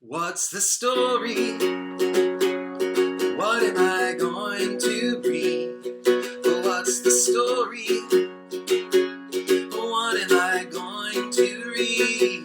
What's the story? What am I going to read? What's the story? What am I going to read?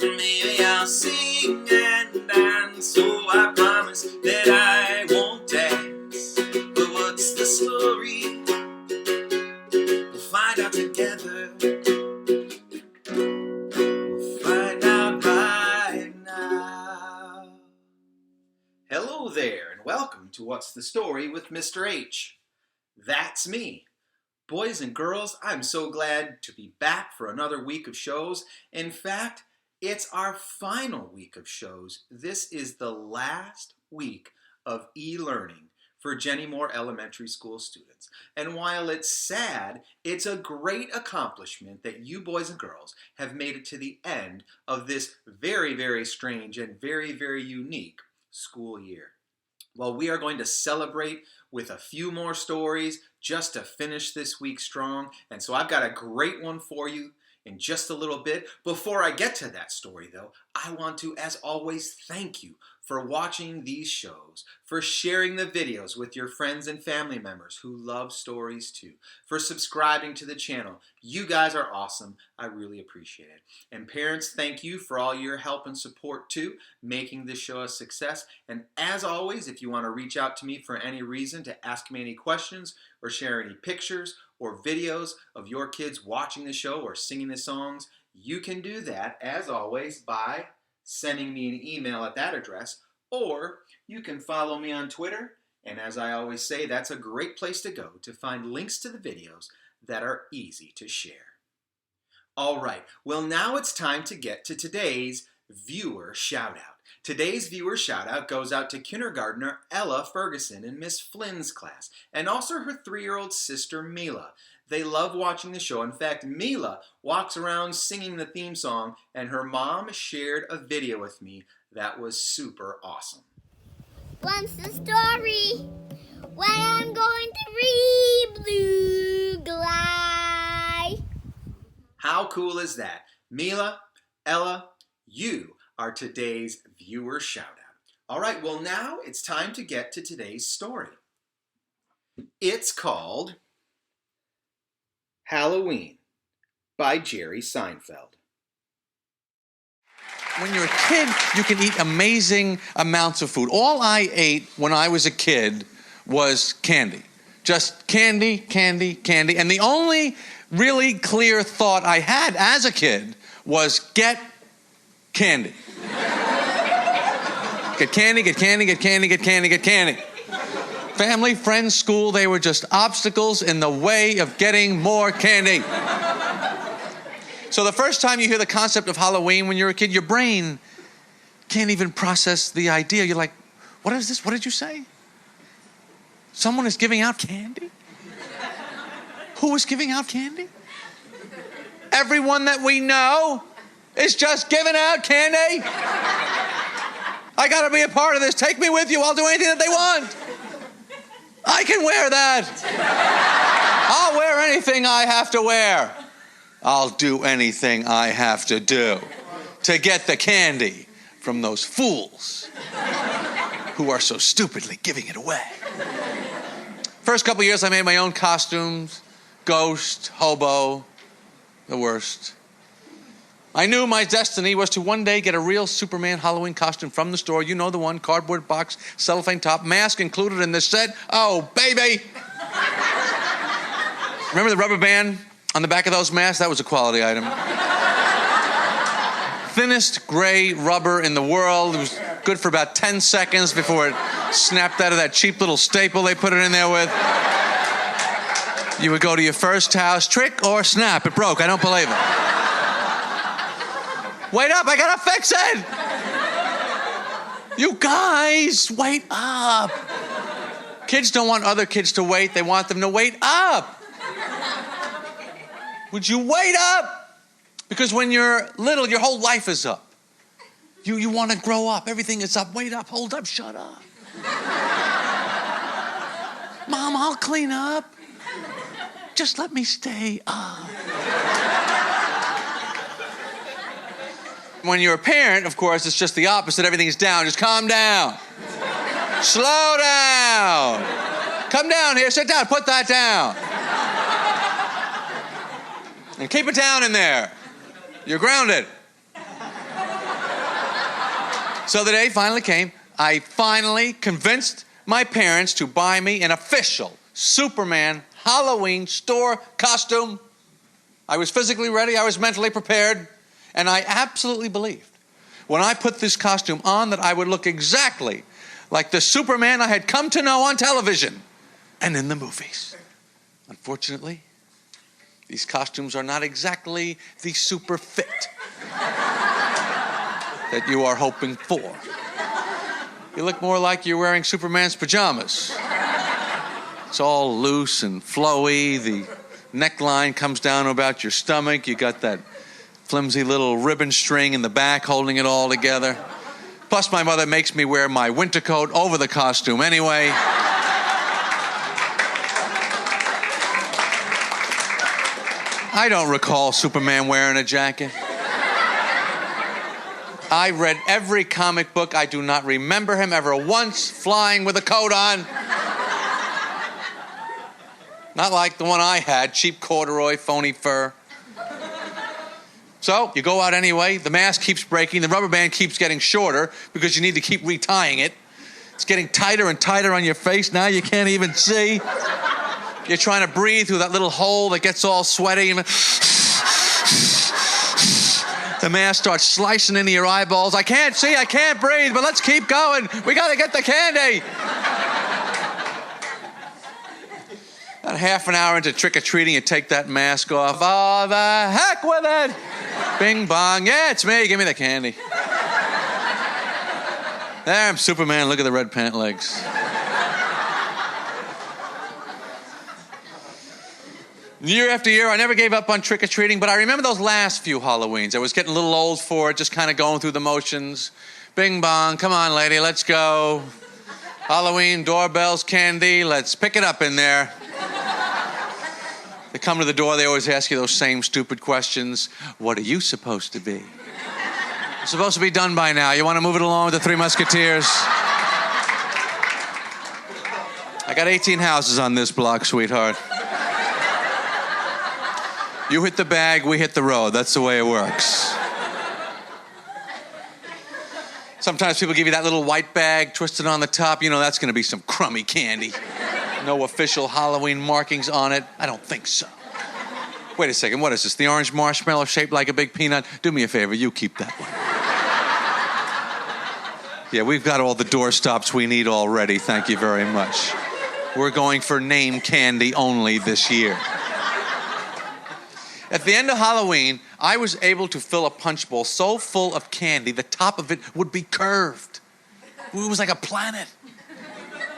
Maybe I'll sing and dance, so I promise that I won't dance. But what's the story? We'll find out together. We'll find out right now. Hello there, and welcome to What's the Story with Mr. H. That's me. Boys and girls, I'm so glad to be back for another week of shows. In fact, it's our final week of shows. This is the last week of e-learning for Jenny Moore Elementary School students. And while it's sad, it's a great accomplishment that you boys and girls have made it to the end of this very, very strange and very, very unique school year. Well, we are going to celebrate with a few more stories just to finish this week strong. And so I've got a great one for you in just a little bit. Before I get to that story, though, I want to, as always, thank you for watching these shows, for sharing the videos with your friends and family members who love stories too, for subscribing to the channel. You guys are awesome. I really appreciate it. And parents, thank you for all your help and support too, making this show a success. And as always, if you want to reach out to me for any reason to ask me any questions or share any pictures or videos of your kids watching the show or singing the songs, you can do that, as always, by sending me an email at that address, or you can follow me on Twitter, and as I always say, that's a great place to go to find links to the videos that are easy to share. All right, well now it's time to get to today's viewer shout-out. Today's viewer shout-out goes out to kindergartner Ella Ferguson in Miss Flynn's class, and also her 3-year-old sister Mila. They love watching the show. In fact, Mila walks around singing the theme song, and her mom shared a video with me that was super awesome. What's the story? When I'm going to read Blue Glide. How cool is that? Mila, Ella, you are today's viewer shout-out. All right, well now it's time to get to today's story. It's called Halloween by Jerry Seinfeld. When you're a kid, you can eat amazing amounts of food. All I ate when I was a kid was candy. Just candy, candy, candy. And the only really clear thought I had as a kid was get candy. Get candy, get candy, get candy, get candy, get candy. Family, friends, school, they were just obstacles in the way of getting more candy. So the first time you hear the concept of Halloween when you're a kid, your brain can't even process the idea. You're like, what is this? What did you say? Someone is giving out candy? Who is giving out candy? Everyone that we know is just giving out candy. I gotta be a part of this. Take me with you. I'll do anything that they want. I can wear that. I'll wear anything I have to wear. I'll do anything I have to do to get the candy from those fools who are so stupidly giving it away. First couple years I made my own costumes. Ghost, hobo, the worst. I knew my destiny was to one day get a real Superman Halloween costume from the store. You know the one, cardboard box, cellophane top, mask included in the set. Oh, baby! Remember the rubber band on the back of those masks? That was a quality item. Thinnest gray rubber in the world. It was good for about 10 seconds before it snapped out of that cheap little staple they put it in there with. You would go to your first house, trick or snap. It broke. I don't believe it. Wait up, I gotta fix it! You guys, wait up! Kids don't want other kids to wait, they want them to wait up! Would you wait up? Because when you're little, your whole life is up. You want to grow up, everything is up. Wait up, hold up, shut up. Mom, I'll clean up. Just let me stay up. When you're a parent, of course, it's just the opposite. Everything's down. Just calm down. Slow down. Come down here. Sit down. Put that down. And keep it down in there. You're grounded. So the day finally came. I finally convinced my parents to buy me an official Superman Halloween store costume. I was physically ready. I was mentally prepared. And I absolutely believed when I put this costume on that I would look exactly like the Superman I had come to know on television and in the movies. Unfortunately, these costumes are not exactly the super fit that you are hoping for. You look more like you're wearing Superman's pajamas. It's all loose and flowy. The neckline comes down about your stomach. You got that flimsy little ribbon string in the back holding it all together. Plus, my mother makes me wear my winter coat over the costume anyway. I don't recall Superman wearing a jacket. I read every comic book. I do not remember him ever once flying with a coat on. Not like the one I had, cheap corduroy, phony fur. So you go out anyway. The mask keeps breaking. The rubber band keeps getting shorter because you need to keep retying it. It's getting tighter and tighter on your face. Now you can't even see. You're trying to breathe through that little hole that gets all sweaty. And the mask starts slicing into your eyeballs. I can't see, I can't breathe, but let's keep going. We got to get the candy. About half an hour into trick-or-treating, you take that mask off. Oh, the heck with it. Bing, bong. Yeah, it's me. Give me the candy. There, I'm Superman. Look at the red pant legs. Year after year, I never gave up on trick-or-treating, but I remember those last few Halloweens. I was getting a little old for it, just kind of going through the motions. Bing, bong. Come on, lady. Let's go. Halloween, doorbells, candy. Let's pick it up in there. They come to the door, they always ask you those same stupid questions. What are you supposed to be? You're supposed to be done by now. You want to move it along with the Three Musketeers? I got 18 houses on this block, sweetheart. You hit the bag, we hit the road. That's the way it works. Sometimes people give you that little white bag twisted on the top. You know that's going to be some crummy candy. No official Halloween markings on it. I don't think so. Wait a second, what is this? The orange marshmallow shaped like a big peanut? Do me a favor, you keep that one. Yeah, we've got all the doorstops we need already. Thank you very much. We're going for name candy only this year. At the end of Halloween, I was able to fill a punch bowl so full of candy, the top of it would be curved. It was like a planet.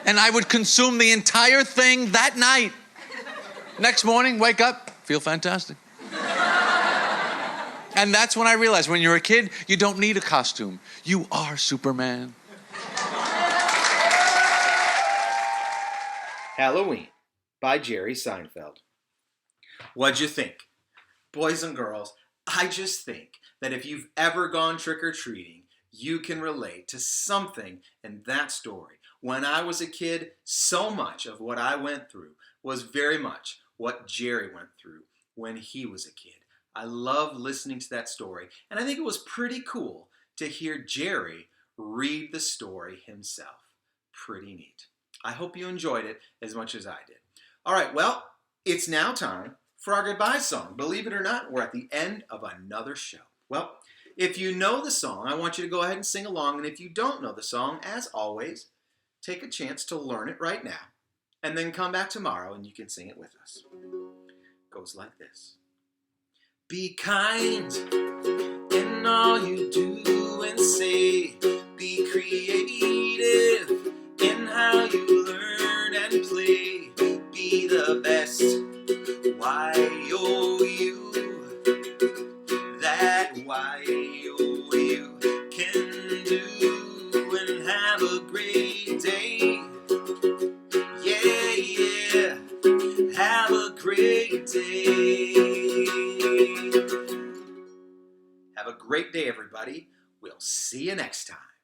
And I would consume the entire thing that night. Next morning, wake up, feel fantastic. And that's when I realized when you're a kid, you don't need a costume. You are Superman. Halloween by Jerry Seinfeld. What'd you think? Boys and girls, I just think that if you've ever gone trick-or-treating, you can relate to something in that story. When I was a kid, so much of what I went through was very much what Jerry went through when he was a kid. I love listening to that story, and I think it was pretty cool to hear Jerry read the story himself. Pretty neat. I hope you enjoyed it as much as I did. All right, well, it's now time for our goodbye song. Believe it or not, we're at the end of another show. Well, if you know the song, I want you to go ahead and sing along, and if you don't know the song, as always, take a chance to learn it right now, and then come back tomorrow and you can sing it with us. It goes like this. Be kind in all you do and say. Be creative in how you learn and play. Be the best Y-O-U. That Y-O-U can do and have a great day. Yeah, have a great day. Have a great day, everybody. next time.